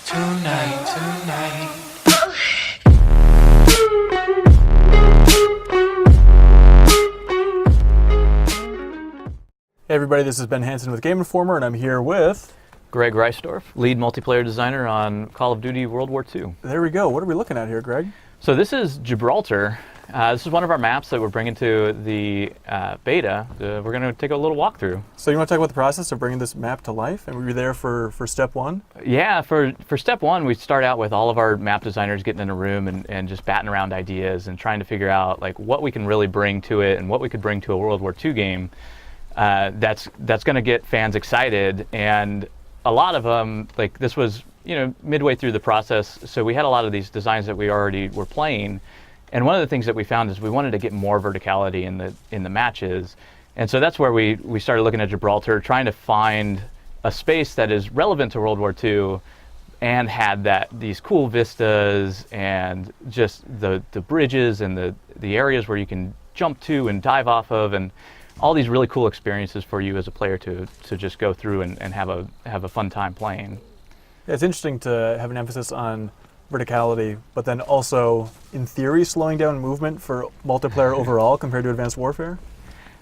Tonight. Hey everybody, this is Ben Hansen with Game Informer, and I'm here with... Greg Reisdorf, lead multiplayer designer on Call of Duty World War II. There we go. What are we looking at here, Greg? So this is Gibraltar. This is one of our maps that we're bringing to the beta. We're going to take a little walkthrough. So you want to talk about the process of bringing this map to life? And we were there for step one? Yeah, for step one, we start out with all of our map designers getting in a room and just batting around ideas and trying to figure out like what we can really bring to it and what we could bring to a World War II game that's going to get fans excited. And a lot of them, like this was, midway through the process, so we had a lot of these designs that we already were playing. And one of the things that we found is we wanted to get more verticality in the matches. And so that's where we started looking at Gibraltar, trying to find a space that is relevant to World War II and had these cool vistas and just the bridges and the areas where you can jump to and dive off of, and all these really cool experiences for you as a player to just go through and have a fun time playing. Yeah, it's interesting to have an emphasis on verticality, but then also, in theory, slowing down movement for multiplayer overall compared to Advanced Warfare?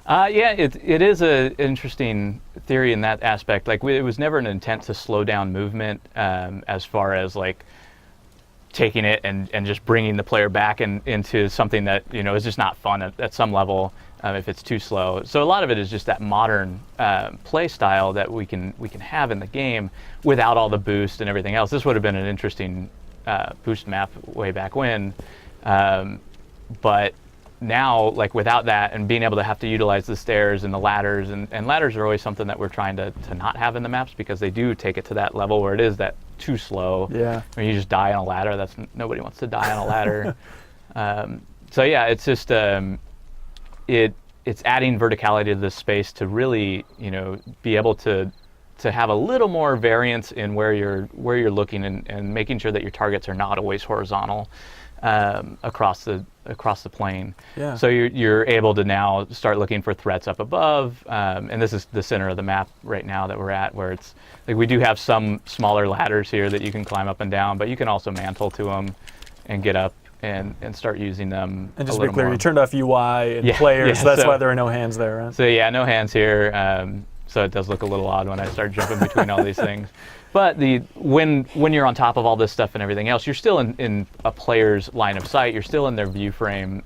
Yeah, it is an interesting theory in that aspect. Like, it was never an intent to slow down movement as far as like taking it and just bringing the player back into something that is just not fun at some level if it's too slow. So a lot of it is just that modern play style that we can have in the game without all the boost and everything else. This would have been an interesting boost map way back when, but now, like without that and being able to have to utilize the stairs and the ladders, and ladders are always something that we're trying to not have in the maps because they do take it to that level where it is that too slow. Yeah. When you just die on a ladder, nobody wants to die on a ladder. So yeah, it's just it's adding verticality to this space to really be able to have a little more variance in where you're looking and making sure that your targets are not always horizontal across the plane. Yeah. So you're able to now start looking for threats up above, and this is the center of the map right now that we're at, where it's like we do have some smaller ladders here that you can climb up and down, but you can also mantle to them and get up and start using them. And just a to be little clear, more. You turned off UI and players, so that's why there are no hands there, right? So yeah, no hands here. So it does look a little odd when I start jumping between all these things. But when you're on top of all this stuff and everything else, you're still in a player's line of sight. You're still in their view frame,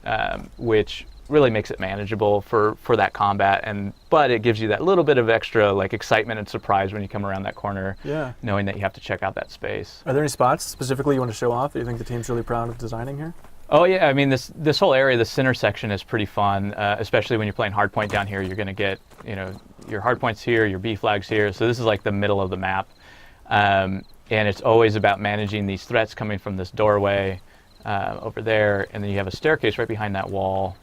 which really makes it manageable for that combat. But it gives you that little bit of extra like excitement and surprise when you come around that corner, knowing that you have to check out that space. Are there any spots specifically you want to show off that you think the team's really proud of designing here? Oh yeah, I mean this whole area, the center section is pretty fun, especially when you're playing hardpoint down here. You're going to get your hardpoints here, your B flags here. So this is like the middle of the map, and it's always about managing these threats coming from this doorway over there, and then you have a staircase right behind that wall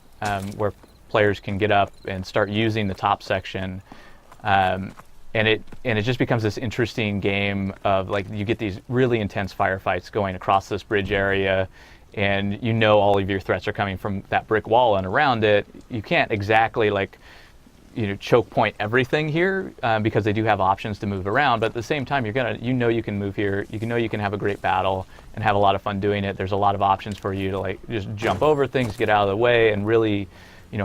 where players can get up and start using the top section, and it just becomes this interesting game of like you get these really intense firefights going across this bridge area. And all of your threats are coming from that brick wall and around it. You can't exactly choke point everything here because they do have options to move around. But at the same time, you can move here. You can have a great battle and have a lot of fun doing it. There's a lot of options for you to like just jump over things, get out of the way, and really,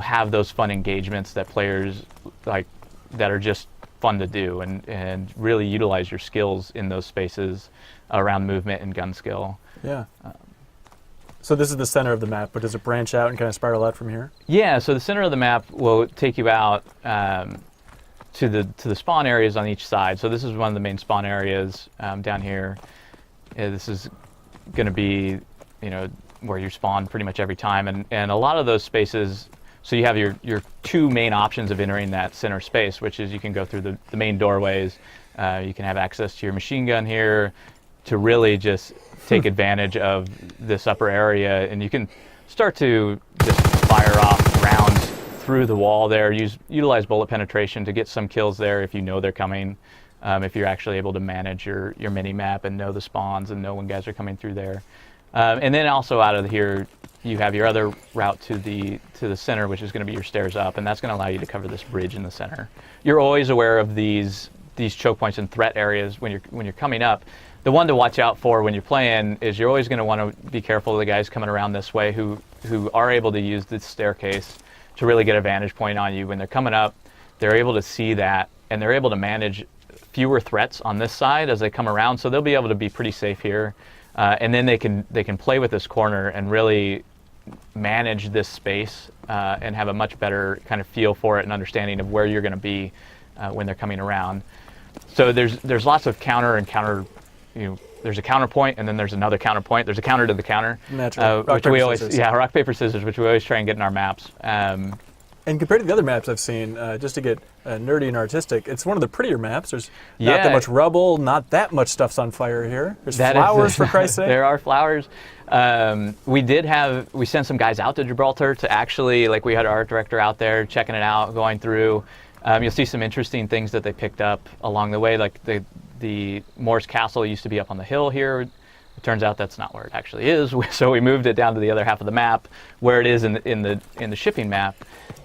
have those fun engagements that players like that are just fun to do and really utilize your skills in those spaces around movement and gun skill. Yeah. So this is the center of the map, but does it branch out and kind of spiral out from here? Yeah, so the center of the map will take you out to the spawn areas on each side. So this is one of the main spawn areas down here. This is going to be, where you spawn pretty much every time, and a lot of those spaces. So you have your two main options of entering that center space, which is you can go through the main doorways. You can have access to your machine gun here to really just take advantage of this upper area, and you can start to just fire off rounds through the wall there. Utilize bullet penetration to get some kills there if they're coming. If you're actually able to manage your mini map and know the spawns and know when guys are coming through there. And then also out of here, you have your other route to the center, which is going to be your stairs up, and that's going to allow you to cover this bridge in the center. You're always aware of these choke points and threat areas when you're coming up, the one to watch out for when you're playing is you're always going to want to be careful of the guys coming around this way who are able to use this staircase to really get a vantage point on you. When they're coming up, they're able to see that, and they're able to manage fewer threats on this side as they come around, so they'll be able to be pretty safe here. And then they can play with this corner and really manage this space and have a much better kind of feel for it and understanding of where you're going to be when they're coming around. So there's lots of counter, there's a counterpoint, and then there's another counterpoint. There's a counter to the counter, Natural. which we always rock paper scissors, which we always try and get in our maps. And compared to the other maps I've seen, just to get nerdy and artistic, it's one of the prettier maps. There's not Yeah. that much rubble, not that much stuff's on fire here. There's flowers, for Christ's sake. There are flowers. We sent some guys out to Gibraltar to actually, like, we had our art director out there checking it out, going through. You'll see some interesting things that they picked up along the way, like the Moor's Castle used to be up on the hill here. It turns out that's not where it actually is, so we moved it down to the other half of the map, where it is in the shipping map.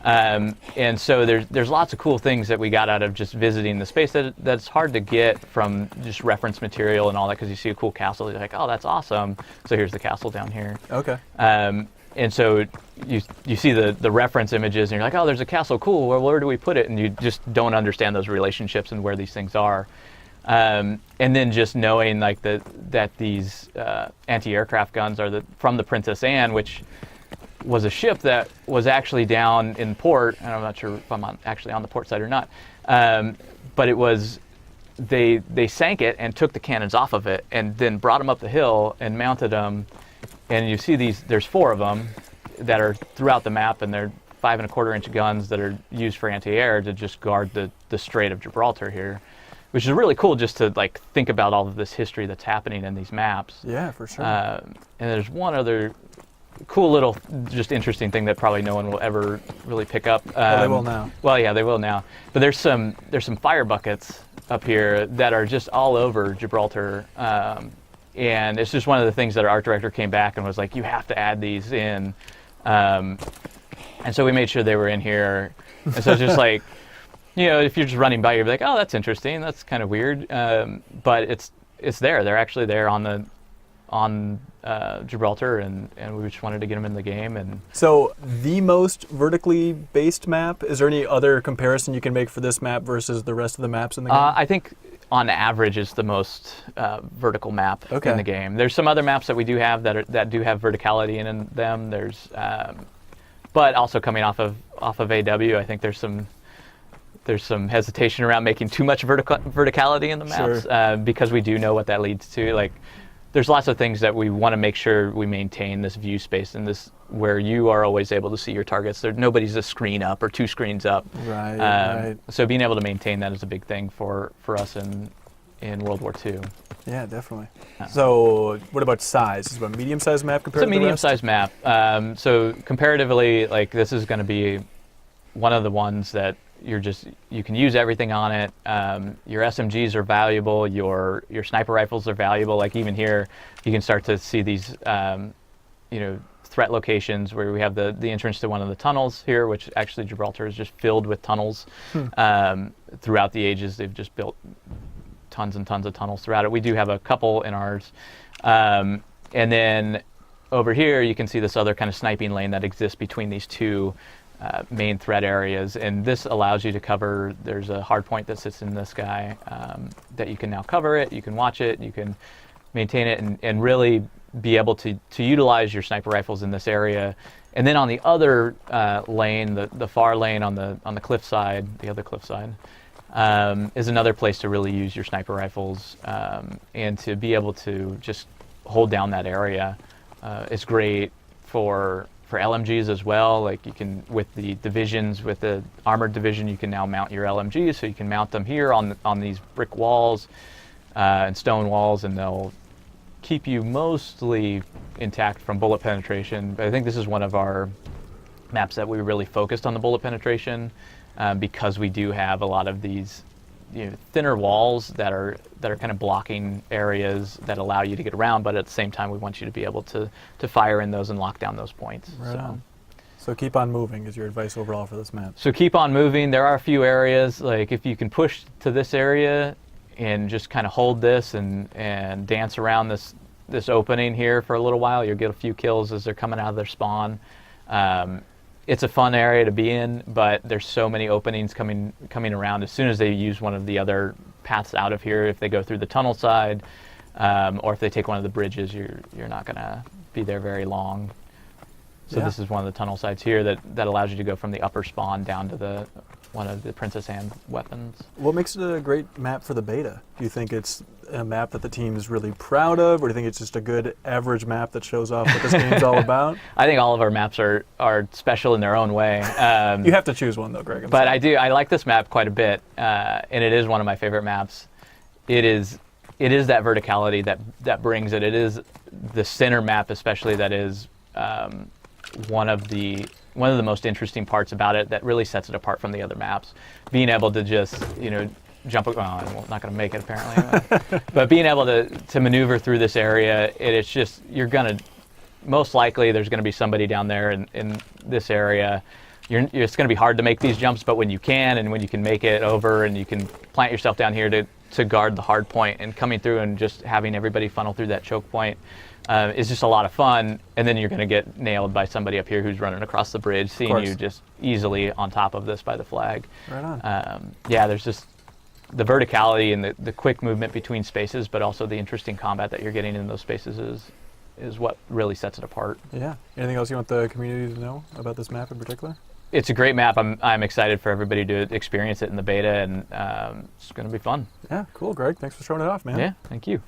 And so there's lots of cool things that we got out of just visiting the space that's hard to get from just reference material and all that, because you see a cool castle, you're like, oh, that's awesome. So here's the castle down here. Okay. And so you see the reference images, and you're like, oh, there's a castle, cool. Well, where do we put it? And you just don't understand those relationships and where these things are. And then just knowing like that these anti-aircraft guns are from the Princess Anne, which was a ship that was actually down in port, and I'm not sure if I'm actually on the port side or not, but it was, they sank it and took the cannons off of it and then brought them up the hill and mounted them. And you see there's 4 of them that are throughout the map, and they're 5 1/4 inch guns that are used for anti-air to just guard the Strait of Gibraltar here, which is really cool just to like think about all of this history that's happening in these maps. Yeah, for sure. And there's one other cool little, just interesting thing that probably no one will ever really pick up. Well, they will now. Well, yeah, they will now. But there's some fire buckets up here that are just all over Gibraltar. And it's just one of the things that our art director came back and was like, you have to add these in. And so we made sure they were in here. And so it's just like, if you're just running by, you're like, oh, that's interesting. That's kind of weird. But it's there. They're actually there on Gibraltar, and we just wanted to get them in the game. And so the most vertically based map, is there any other comparison you can make for this map versus the rest of the maps in the game? I think on average is the most vertical map in the game. There's some other maps that we do have that do have verticality in them. There's but also coming off of AW, I think there's some hesitation around making too much verticality in the maps, because we do know what that leads to. Like, there's lots of things that we want to make sure we maintain this view space and this where you are always able to see your targets. Nobody's a screen up or 2 screens up. Right, right. So being able to maintain that is a big thing for us in World War II. Yeah, definitely. So what about size? Is it a medium-sized map compared to the rest? It's a medium-sized map. So comparatively, like, this is going to be one of the ones that you can use everything on it. Your SMGs are valuable. Your sniper rifles are valuable. Like, even here, you can start to see these, threat locations where we have the entrance to one of the tunnels here, which actually Gibraltar is just filled with tunnels. Throughout the ages, they've just built tons and tons of tunnels throughout it. We do have a couple in ours. And then over here, you can see this other kind of sniping lane that exists between these 2 main threat areas, and this allows you to cover. There's a hard point that sits in this guy that you can now cover it, you can watch it, you can maintain it, and really be able to utilize your sniper rifles in this area. And then on the other lane, the far lane on the cliff side, the other cliff side, is another place to really use your sniper rifles and to be able to just hold down that area. It's great for LMGs as well. Like, you can, with the divisions, with the armored division, you can now mount your LMGs, so you can mount them here on these brick walls and stone walls, and they'll keep you mostly intact from bullet penetration. But I think this is one of our maps that we really focused on the bullet penetration, because we do have a lot of these thinner walls that are kind of blocking areas that allow you to get around, but at the same time we want you to be able to fire in those and lock down those points. Right. So keep on moving is your advice overall for this map. So keep on moving. There are a few areas, like if you can push to this area and just kind of hold this and dance around this opening here for a little while. You'll get a few kills as they're coming out of their spawn. It's a fun area to be in, but there's so many openings coming around. As soon as they use one of the other paths out of here, if they go through the tunnel side, or if they take one of the bridges, you're not going to be there very long. So this is one of the tunnel sides here that allows you to go from the upper spawn down to one of the Princess Anne weapons. What makes it a great map for the beta? Do you think it's a map that the team is really proud of, or do you think it's just a good average map that shows off what this game's all about? I think all of our maps are special in their own way. You have to choose one though, Greg. But I like this map quite a bit, and it is one of my favorite maps. It is that verticality that brings it. It is the center map especially that is one of the most interesting parts about it that really sets it apart from the other maps. Being able to just, jump, I'm not going to make it apparently, but being able to maneuver through this area, it's just, most likely there's going to be somebody down there in this area. It's going to be hard to make these jumps, but when you can, and when you can make it over and you can plant yourself down here to guard the hard point, and coming through and just having everybody funnel through that choke point is just a lot of fun. And then you're going to get nailed by somebody up here who's running across the bridge, seeing you just easily on top of this by the flag. Right on. There's just the verticality and the quick movement between spaces, but also the interesting combat that you're getting in those spaces is what really sets it apart. Yeah. Anything else you want the community to know about this map in particular? It's a great map. I'm excited for everybody to experience it in the beta, and it's going to be fun. Yeah, cool, Greg. Thanks for showing it off, man. Yeah, thank you.